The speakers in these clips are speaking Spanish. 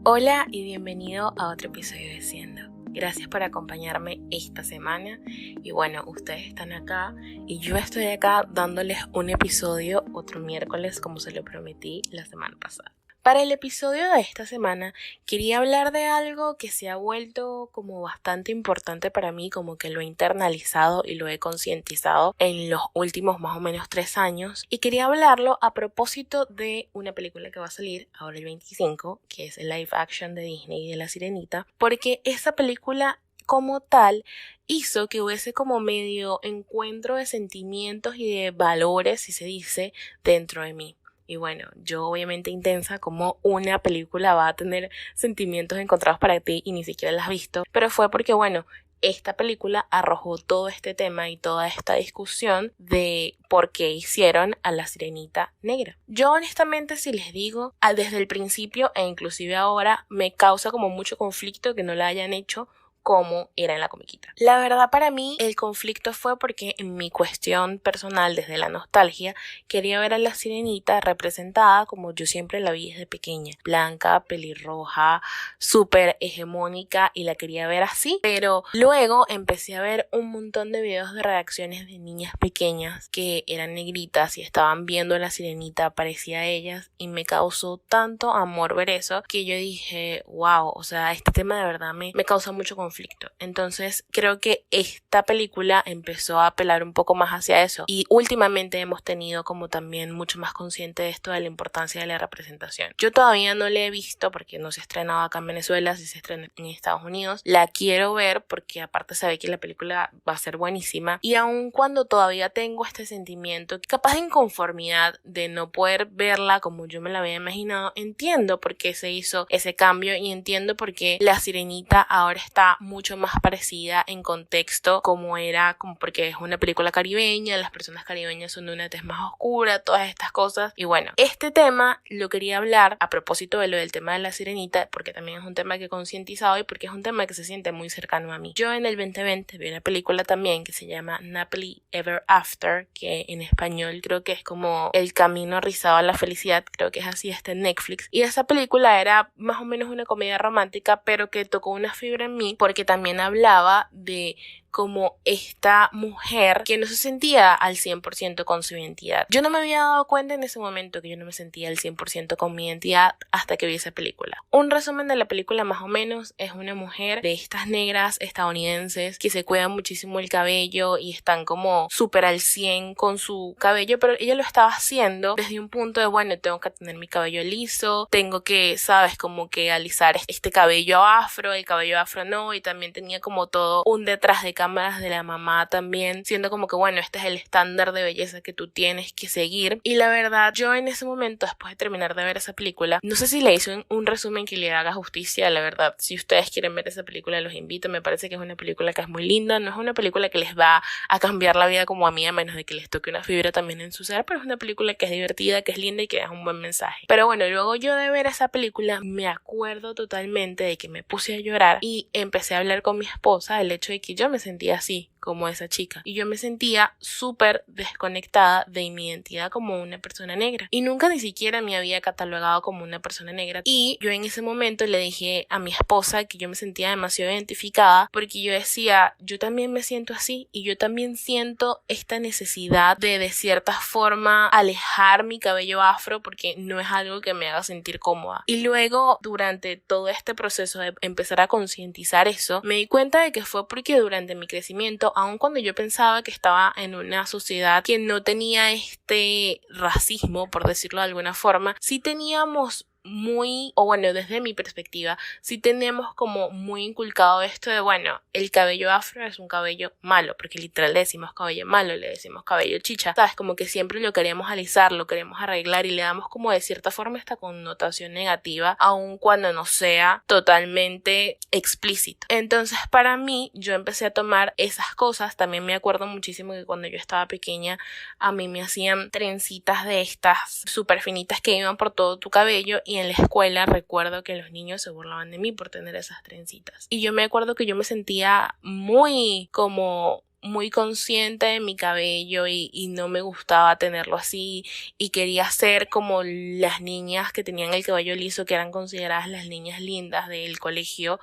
Hola y bienvenido a otro episodio de Siendo. Gracias por acompañarme esta semana y bueno, ustedes están acá y yo estoy acá dándoles un episodio otro miércoles como se lo prometí la semana pasada. Para el episodio de esta semana quería hablar de algo que se ha vuelto como bastante importante para mí, como que lo he internalizado y lo he concientizado en los últimos más o menos 3 años, y quería hablarlo a propósito de una película que va a salir ahora el 25, que es el live action de Disney de La Sirenita, porque esa película como tal hizo que hubiese como medio encuentro de sentimientos y de valores, si se dice, dentro de mí. Y bueno, yo obviamente intensa, como una película va a tener sentimientos encontrados para ti y ni siquiera la has visto, pero fue porque bueno, esta película arrojó todo este tema y toda esta discusión de por qué hicieron a la Sirenita negra. Yo honestamente, si les digo, desde el principio e inclusive ahora me causa como mucho conflicto que no la hayan hecho como era en la comiquita. La verdad, para mí el conflicto fue porque en mi cuestión personal, desde la nostalgia, quería ver a la Sirenita representada como yo siempre la vi desde pequeña, blanca, pelirroja, súper hegemónica, y la quería ver así. Pero luego empecé a ver un montón de videos de reacciones de niñas pequeñas que eran negritas y estaban viendo a la Sirenita parecida a ellas, y me causó tanto amor ver eso que yo dije, wow, o sea, este tema de verdad me causa mucho conflicto. Entonces creo que esta película empezó a apelar un poco más hacia eso, y últimamente hemos tenido como también mucho más consciente de esto, de la importancia de la representación. Yo todavía no la he visto porque no se ha estrenado acá en Venezuela, sí se estrena en Estados Unidos. La quiero ver porque aparte se ve que la película va a ser buenísima, y aun cuando todavía tengo este sentimiento capaz de inconformidad de no poder verla como yo me la había imaginado, entiendo por qué se hizo ese cambio y entiendo por qué la Sirenita ahora está mucho más parecida en contexto como era, como porque es una película caribeña, las personas caribeñas son de una tez más oscura, todas estas cosas. Y bueno, este tema lo quería hablar a propósito de lo del tema de la Sirenita, porque también es un tema que he concientizado y porque es un tema que se siente muy cercano a mí. Yo en el 2020 vi una película también que se llama Happily Ever After, que en español creo que es como El Camino Rizado a la Felicidad, creo que es así, está en Netflix, y esa película era más o menos una comedia romántica, pero que tocó una fibra en mí porque también hablaba de como esta mujer que no se sentía al 100% con su identidad. Yo no me había dado cuenta en ese momento que yo no me sentía al 100% con mi identidad hasta que vi esa película. Un resumen de la película más o menos es una mujer de estas negras estadounidenses que se cuidan muchísimo el cabello y están como súper al 100 con su cabello, pero ella lo estaba haciendo desde un punto de bueno, tengo que tener mi cabello liso, tengo que, sabes, como que alisar este cabello afro, el cabello afro no, y también tenía como todo un detrás de cámaras de la mamá también, siendo como que bueno, este es el estándar de belleza que tú tienes que seguir. Y la verdad, yo en ese momento, después de terminar de ver esa película, no sé si le hice un resumen que le haga justicia, la verdad. Si ustedes quieren ver esa película, los invito. Me parece que es una película que es muy linda, no es una película que les va a cambiar la vida como a mí, a menos de que les toque una fibra también en su ser, pero es una película que es divertida, que es linda y que es un buen mensaje. Pero bueno, luego yo de ver esa película me acuerdo totalmente de que me puse a llorar y empecé a hablar con mi esposa del hecho de que yo me sentía así, como esa chica, y yo me sentía súper desconectada de mi identidad como una persona negra, y nunca ni siquiera me había catalogado como una persona negra. Y yo en ese momento le dije a mi esposa que yo me sentía demasiado identificada porque yo decía, yo también me siento así y yo también siento esta necesidad de cierta forma alejar mi cabello afro porque no es algo que me haga sentir cómoda. Y luego durante todo este proceso de empezar a concientizar eso, me di cuenta de que fue porque durante mi crecimiento, aun cuando yo pensaba que estaba en una sociedad que no tenía este racismo, por decirlo de alguna forma, sí teníamos muy, o bueno, desde mi perspectiva, sí tenemos como muy inculcado esto de, bueno, el cabello afro es un cabello malo, porque literal le decimos cabello malo, le decimos cabello chicha, sabes, como que siempre lo queremos alisar, lo queremos arreglar y le damos como de cierta forma esta connotación negativa, aun cuando no sea totalmente explícito. Entonces para mí, yo empecé a tomar esas cosas. También me acuerdo muchísimo que cuando yo estaba pequeña, a mí me hacían trencitas de estas súper finitas que iban por todo tu cabello, y en la escuela recuerdo que los niños se burlaban de mí por tener esas trencitas. Y yo me acuerdo que yo me sentía muy como muy consciente de mi cabello y no me gustaba tenerlo así y quería ser como las niñas que tenían el cabello liso, que eran consideradas las niñas lindas del colegio,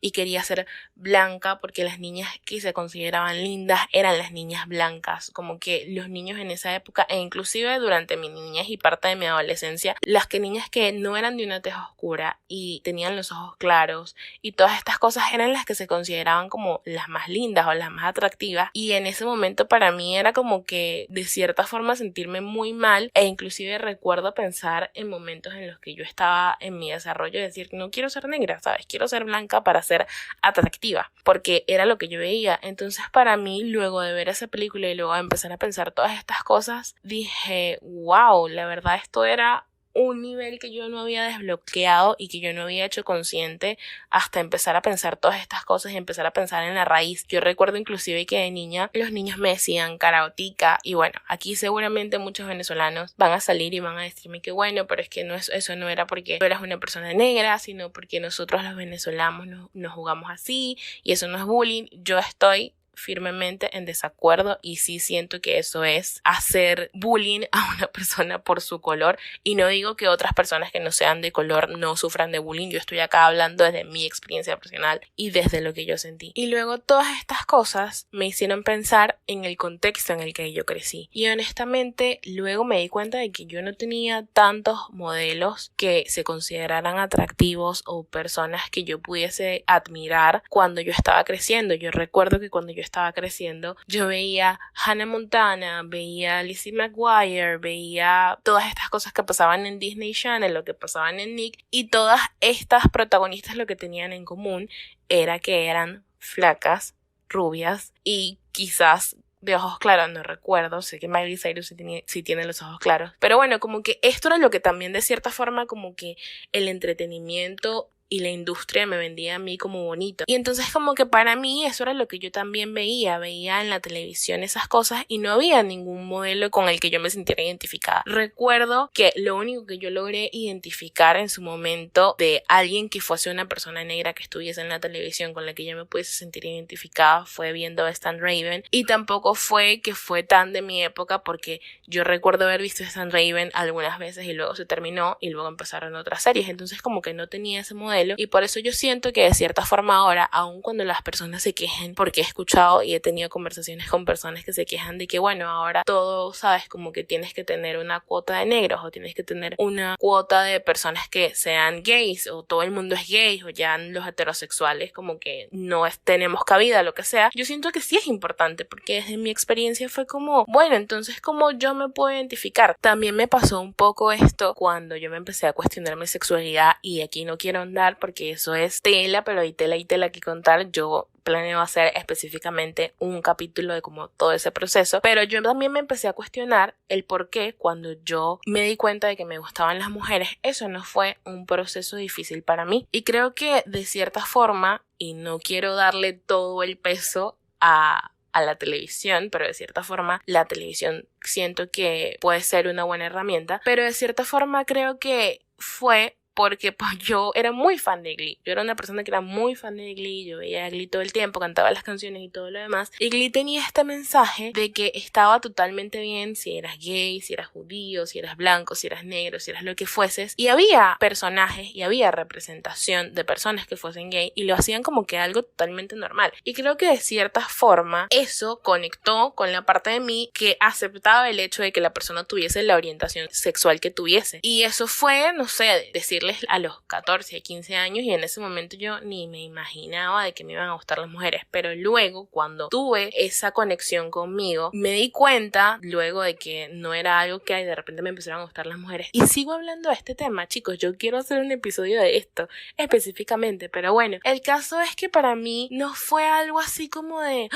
y quería ser blanca porque las niñas que se consideraban lindas eran las niñas blancas. Como que los niños en esa época, e inclusive durante mi niñez y parte de mi adolescencia, las niñas que no eran de una tez oscura y tenían los ojos claros y todas estas cosas eran las que se consideraban como las más lindas o las más atractivas, y en ese momento para mí era como que de cierta forma sentirme muy mal, e inclusive recuerdo pensar en momentos en los que yo estaba en mi desarrollo y decir, no quiero ser negra, ¿sabes? Quiero ser blanca para ser atractiva, porque era lo que yo veía. Entonces para mí, luego de ver esa película y luego de empezar a pensar todas estas cosas, dije, wow, la verdad esto era un nivel que yo no había desbloqueado y que yo no había hecho consciente hasta empezar a pensar todas estas cosas y empezar a pensar en la raíz. Yo recuerdo inclusive que de niña los niños me decían caraotica, y bueno, aquí seguramente muchos venezolanos van a salir y van a decirme que bueno, pero es que no es, eso no era porque tú eras una persona negra, sino porque nosotros los venezolanos nos jugamos así y eso no es bullying. Yo estoy firmemente en desacuerdo y sí siento que eso es hacer bullying a una persona por su color, y no digo que otras personas que no sean de color no sufran de bullying. Yo estoy acá hablando desde mi experiencia personal y desde lo que yo sentí, y luego todas estas cosas me hicieron pensar en el contexto en el que yo crecí, y honestamente luego me di cuenta de que yo no tenía tantos modelos que se consideraran atractivos o personas que yo pudiese admirar cuando yo estaba creciendo. Yo recuerdo que cuando yo estaba creciendo, yo veía Hannah Montana, veía Lizzie McGuire, veía todas estas cosas que pasaban en Disney Channel, lo que pasaban en Nick, y todas estas protagonistas lo que tenían en común era que eran flacas, rubias y quizás de ojos claros, no recuerdo, sé que Miley Cyrus sí tiene los ojos claros, pero bueno, como que esto era lo que también de cierta forma como que el entretenimiento y la industria me vendía a mí como bonito. Y entonces como que para mí eso era lo que yo también veía en la televisión esas cosas, y no había ningún modelo con el que yo me sintiera identificada. Recuerdo que lo único que yo logré identificar en su momento de alguien que fuese una persona negra que estuviese en la televisión con la que yo me pudiese sentir identificada fue viendo a Stan Raven, y tampoco fue que fue tan de mi época, porque yo recuerdo haber visto a Stan Raven algunas veces y luego se terminó y luego empezaron otras series, entonces como que no tenía ese modelo. Y por eso yo siento que de cierta forma ahora, aun cuando las personas se quejen, porque he escuchado y he tenido conversaciones con personas que se quejan de que bueno, ahora todo, sabes, como que tienes que tener una cuota de negros o tienes que tener una cuota de personas que sean gays, o todo el mundo es gay, o ya los heterosexuales como que no tenemos cabida, lo que sea. Yo siento que sí es importante, porque desde mi experiencia fue como, bueno, entonces como yo me puedo identificar. También me pasó un poco esto cuando yo me empecé a cuestionar mi sexualidad, y aquí no quiero andar porque eso es tela, pero hay tela que contar. Yo planeo hacer específicamente un capítulo de como todo ese proceso, pero yo también me empecé a cuestionar el por qué cuando yo me di cuenta de que me gustaban las mujeres, eso no fue un proceso difícil para mí. Y creo que de cierta forma, y no quiero darle todo el peso a la televisión, pero de cierta forma la televisión siento que puede ser una buena herramienta, pero de cierta forma creo que fue porque pues yo era muy fan de Glee. Yo era una persona que era muy fan de Glee, yo veía a Glee todo el tiempo, cantaba las canciones y todo lo demás, y Glee tenía este mensaje de que estaba totalmente bien si eras gay, si eras judío, si eras blanco, si eras negro, si eras lo que fueses, y había personajes y había representación de personas que fuesen gay y lo hacían como que algo totalmente normal. Y creo que de cierta forma eso conectó con la parte de mí que aceptaba el hecho de que la persona tuviese la orientación sexual que tuviese, y eso fue, no sé, decirles a los 14, 15 años, y en ese momento yo ni me imaginaba de que me iban a gustar las mujeres, pero luego cuando tuve esa conexión conmigo me di cuenta luego de que no era algo que de repente me empezaron a gustar las mujeres. Y sigo hablando de este tema, chicos, yo quiero hacer un episodio de esto específicamente, pero bueno, el caso es que para mí no fue algo así como de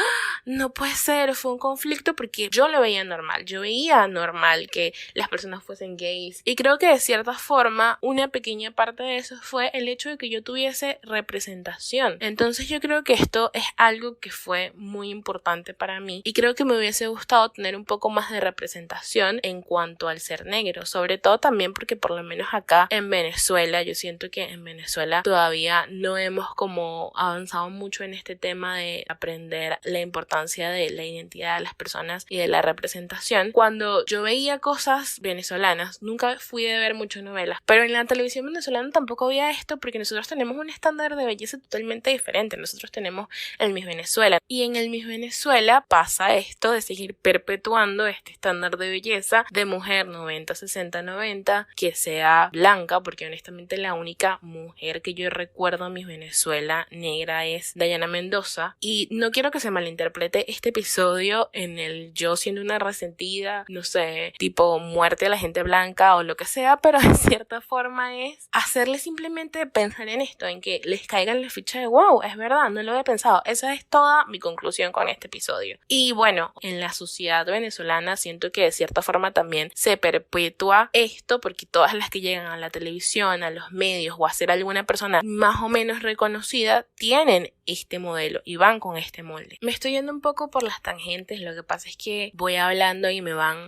no puede ser, fue un conflicto, porque yo lo veía normal, yo veía normal que las personas fuesen gays, y creo que de cierta forma una pequeña pequeña parte de eso fue el hecho de que yo tuviese representación. Entonces yo creo que esto es algo que fue muy importante para mí y creo que me hubiese gustado tener un poco más de representación en cuanto al ser negro, sobre todo también porque por lo menos acá en Venezuela, yo siento que en Venezuela todavía no hemos como avanzado mucho en este tema de aprender la importancia de la identidad de las personas y de la representación. Cuando yo veía cosas venezolanas, nunca fui de ver muchas novelas, pero en la televisión venezolana tampoco había esto porque nosotros tenemos un estándar de belleza totalmente diferente. Nosotros tenemos el Miss Venezuela y en el Miss Venezuela pasa esto de seguir perpetuando este estándar de belleza de mujer 90, 60, 90 que sea blanca, porque honestamente la única mujer que yo recuerdo en Miss Venezuela negra es Dayana Mendoza, y no quiero que se malinterprete este episodio en el yo siendo una resentida, no sé, tipo muerte a la gente blanca o lo que sea, pero en cierta forma es hacerle simplemente pensar en esto, en que les caiga en la ficha de wow, es verdad, no lo había pensado. Esa es toda mi conclusión con este episodio. Y bueno, en la sociedad venezolana siento que de cierta forma también se perpetúa esto porque todas las que llegan a la televisión, a los medios o a ser alguna persona más o menos reconocida tienen este modelo y van con este molde. Me estoy yendo un poco por las tangentes, lo que pasa es que voy hablando y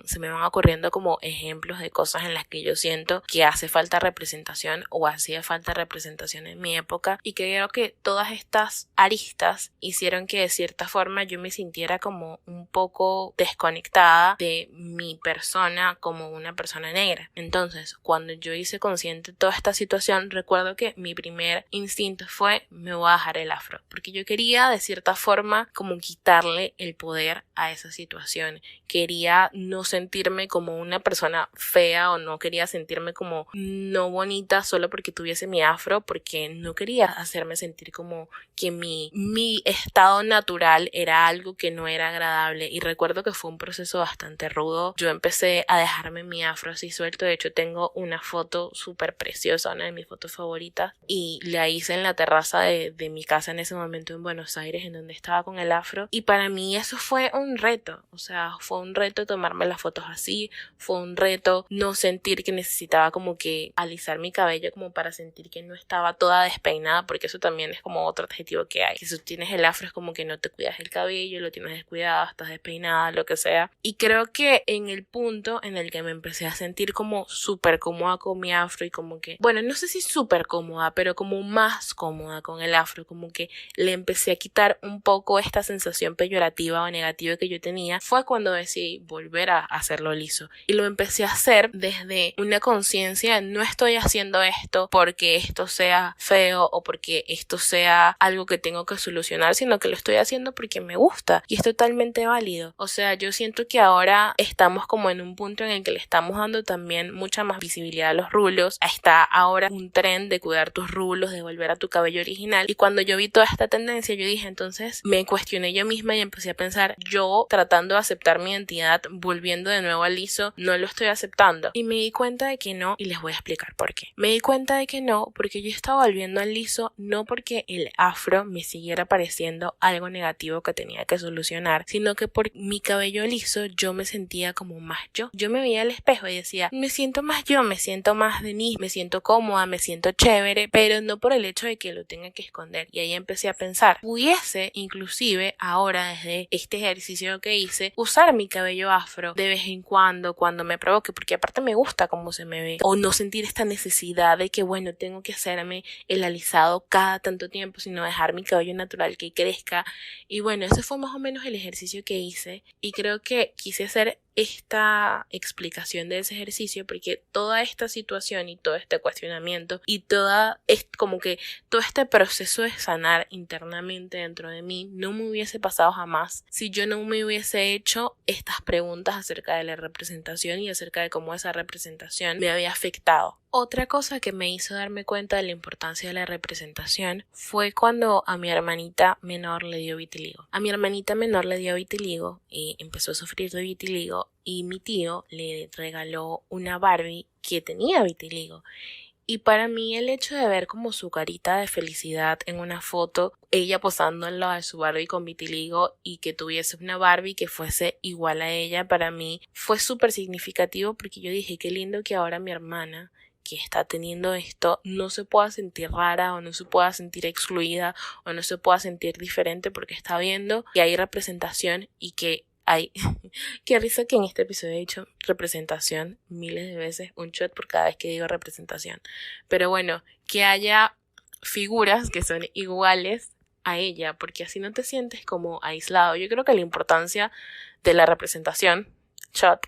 se me van ocurriendo como ejemplos de cosas en las que yo siento que hace falta representación o hacía falta representación en mi época, y creo que todas estas aristas hicieron que de cierta forma yo me sintiera como un poco desconectada de mi persona como una persona negra. Entonces, cuando yo hice consciente toda esta situación, recuerdo que mi primer instinto fue me voy a dejar el afro, porque yo quería de cierta forma como quitarle el poder a esa situación. Quería no sentirme como una persona fea o no quería sentirme como no bonita solo porque tuviese mi afro, porque no quería hacerme sentir como que mi estado natural era algo que no era agradable, y recuerdo que fue un proceso bastante rudo. Yo empecé a dejarme mi afro así suelto. De hecho tengo una foto súper preciosa, una de mis fotos favoritas, y la hice en la terraza de mi casa en ese momento en Buenos Aires, en donde estaba con el afro, y para mí eso fue un reto. O sea, fue un reto tomarme las fotos así, fue un reto no sentir que necesitaba como que alisar mi cabello como para sentir que no estaba toda despeinada, porque eso también es como otro adjetivo que hay, que si tú tienes el afro es como que no te cuidas el cabello, lo tienes descuidado, estás despeinada, lo que sea. Y creo que en el punto en el que me empecé a sentir como súper cómoda con mi afro y como que, bueno, no sé si súper cómoda, pero como más cómoda con el afro, como que le empecé a quitar un poco esta sensación peyorativa o negativa que yo tenía, fue cuando decidí volver a hacerlo liso. Y lo empecé a hacer desde una conciencia: no estoy haciendo esto porque esto sea feo o porque esto sea algo que tengo que solucionar, sino que lo estoy haciendo porque me gusta y es totalmente válido. O sea, yo siento que ahora estamos como en un punto en el que le estamos dando también mucha más visibilidad a los rulos. Está ahora un tren de cuidar tus rulos, de volver a tu cabello original, y cuando yo vi toda esta tendencia yo dije, entonces me cuestioné yo misma y empecé a pensar, yo tratando de aceptar mi identidad, volviendo de nuevo al liso, no lo estoy aceptando. Y me di cuenta de que no, y les voy a explicar por qué. Me di cuenta de que no, porque yo estaba volviendo al liso no porque el afro me siguiera pareciendo algo negativo que tenía que solucionar, sino que por mi cabello liso yo me sentía como más yo. Yo me veía al espejo y decía, me siento más yo, me siento más Denise, me siento cómoda, me siento chévere, pero no por el hecho de que lo tenga que esconder. Y ahí empecé a pensar, pudiese inclusive ahora desde este ejercicio que hice, usar mi cabello afro de vez en cuando me provoque, porque aparte me gusta cómo se me ve, o no sentir esta necesidad de que bueno, tengo que hacerme el alisado cada tanto tiempo, sino dejar mi cabello natural que crezca. Y bueno, ese fue más o menos el ejercicio que hice, y creo que quise hacer esta explicación de ese ejercicio porque toda esta situación y todo este cuestionamiento y todo este proceso de sanar internamente dentro de mí no me hubiese pasado jamás si yo no me hubiese hecho estas preguntas acerca de la representación y acerca de cómo esa representación me había afectado. Otra cosa que me hizo darme cuenta de la importancia de la representación fue cuando a mi hermanita menor le dio vitiligo. A mi hermanita menor le dio vitiligo y empezó a sufrir de vitiligo, y mi tío le regaló una Barbie que tenía vitiligo. Y para mí el hecho de ver como su carita de felicidad en una foto, ella posando en la de su Barbie con vitiligo, y que tuviese una Barbie que fuese igual a ella, para mí fue súper significativo porque yo dije, qué lindo que ahora mi hermana, que está teniendo esto no se pueda sentir rara o no se pueda sentir excluida o no se pueda sentir diferente porque está viendo que hay representación y que hay... Qué risa que en este episodio he dicho representación miles de veces, un shot por cada vez que digo representación. Pero bueno, que haya figuras que son iguales a ella, porque así no te sientes como aislado. Yo creo que la importancia de la representación, shot,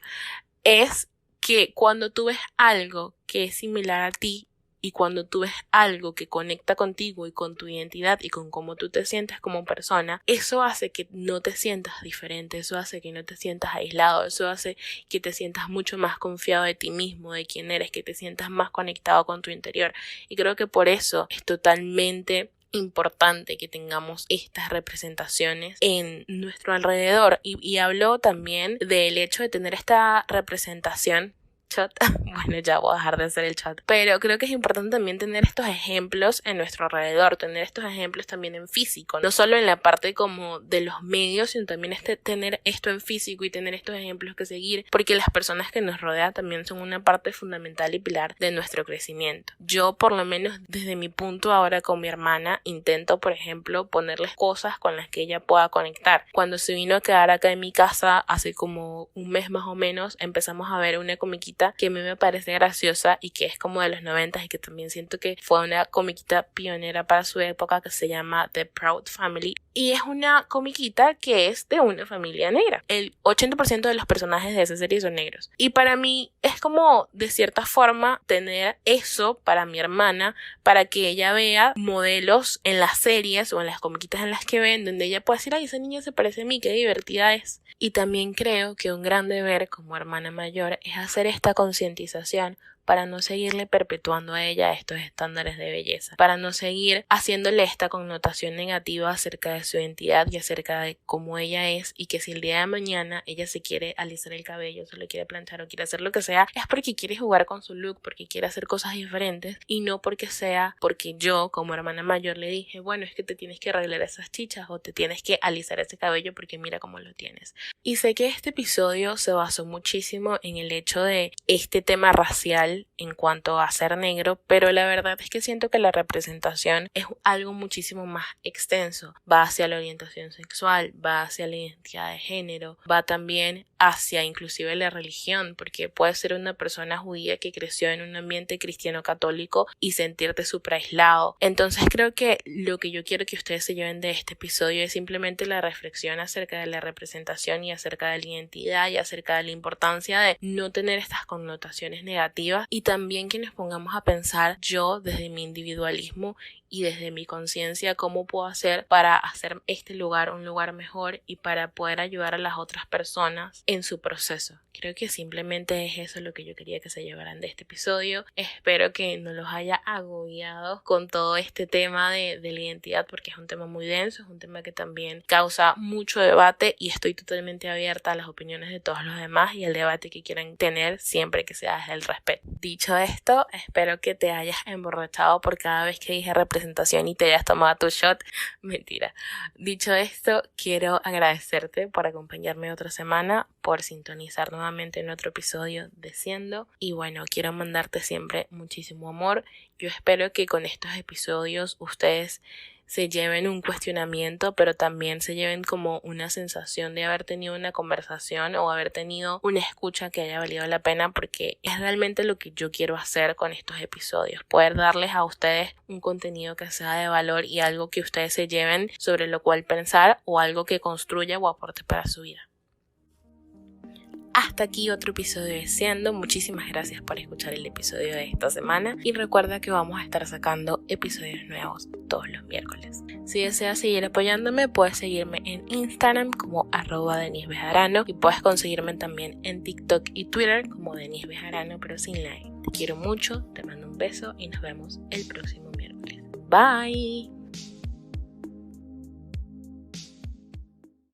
es que cuando tú ves algo que es similar a ti y cuando tú ves algo que conecta contigo y con tu identidad y con cómo tú te sientes como persona, eso hace que no te sientas diferente, eso hace que no te sientas aislado, eso hace que te sientas mucho más confiado de ti mismo, de quién eres, que te sientas más conectado con tu interior. Y creo que por eso es totalmente importante que tengamos estas representaciones en nuestro alrededor. Y hablo también del hecho de tener esta representación chat. Bueno, ya voy a dejar de hacer el chat. Pero creo que es importante también tener estos ejemplos en nuestro alrededor, tener estos ejemplos también en físico, no solo en la parte como de los medios, sino también tener esto en físico y tener estos ejemplos que seguir, porque las personas que nos rodean también son una parte fundamental y pilar de nuestro crecimiento. Yo, por lo menos desde mi punto ahora con mi hermana, intento, por ejemplo, ponerles cosas con las que ella pueda conectar. Cuando se vino a quedar acá en mi casa hace como un mes más o menos, empezamos a ver una comiquita que a mí me parece graciosa y que es como de los 90 y que también siento que fue una comiquita pionera para su época, que se llama The Proud Family, y es una comiquita que es de una familia negra. El 80% de los personajes de esa serie son negros y para mí es como de cierta forma tener eso para mi hermana, para que ella vea modelos en las series o en las comiquitas en las que ven, donde ella puede decir, ay, esa niña se parece a mí, qué divertida es. Y también creo que un gran deber como hermana mayor es hacer esta concientización para no seguirle perpetuando a ella estos estándares de belleza, para no seguir haciéndole esta connotación negativa acerca de su identidad y acerca de cómo ella es, y que si el día de mañana ella se quiere alisar el cabello, se lo quiere planchar o quiere hacer lo que sea, es porque quiere jugar con su look, porque quiere hacer cosas diferentes y no porque sea porque yo como hermana mayor le dije, bueno, es que te tienes que arreglar esas chichas o te tienes que alisar ese cabello porque mira cómo lo tienes. Y sé que este episodio se basó muchísimo en el hecho de este tema racial en cuanto a ser negro, pero la verdad es que siento que la representación es algo muchísimo más extenso. Va hacia la orientación sexual, va hacia la identidad de género, va también hacia inclusive la religión, porque puedes ser una persona judía que creció en un ambiente cristiano católico y sentirte súper aislado. Entonces creo que lo que yo quiero que ustedes se lleven de este episodio es simplemente la reflexión acerca de la representación y acerca de la identidad y acerca de la importancia de no tener estas connotaciones negativas, y también que nos pongamos a pensar yo desde mi individualismo y desde mi conciencia cómo puedo hacer para hacer este lugar un lugar mejor y para poder ayudar a las otras personas en su proceso. Creo que simplemente es eso lo que yo quería que se llevaran de este episodio. Espero que no los haya agobiado con todo este tema de la identidad, porque es un tema muy denso, es un tema que también causa mucho debate y estoy totalmente abierta a las opiniones de todos los demás y al debate que quieran tener siempre que sea desde el respeto. Dicho esto, espero que te hayas emborrachado por cada vez que dije representación y te hayas tomado tu shot. Mentira. Dicho esto, quiero agradecerte por acompañarme otra semana, por sintonizar nuevamente en otro episodio de Siendo, y bueno, quiero mandarte siempre muchísimo amor. Yo espero que con estos episodios ustedes se lleven un cuestionamiento, pero también se lleven como una sensación de haber tenido una conversación o haber tenido una escucha que haya valido la pena, porque es realmente lo que yo quiero hacer con estos episodios, poder darles a ustedes un contenido que sea de valor y algo que ustedes se lleven sobre lo cual pensar o algo que construya o aporte para su vida. Hasta aquí otro episodio de Siendo. Muchísimas gracias por escuchar el episodio de esta semana y recuerda que vamos a estar sacando episodios nuevos todos los miércoles. Si deseas seguir apoyándome, puedes seguirme en Instagram como @DenisBejarano y puedes conseguirme también en TikTok y Twitter como Denis Bejarano, pero sin la E. Te quiero mucho, te mando un beso y nos vemos el próximo miércoles. Bye.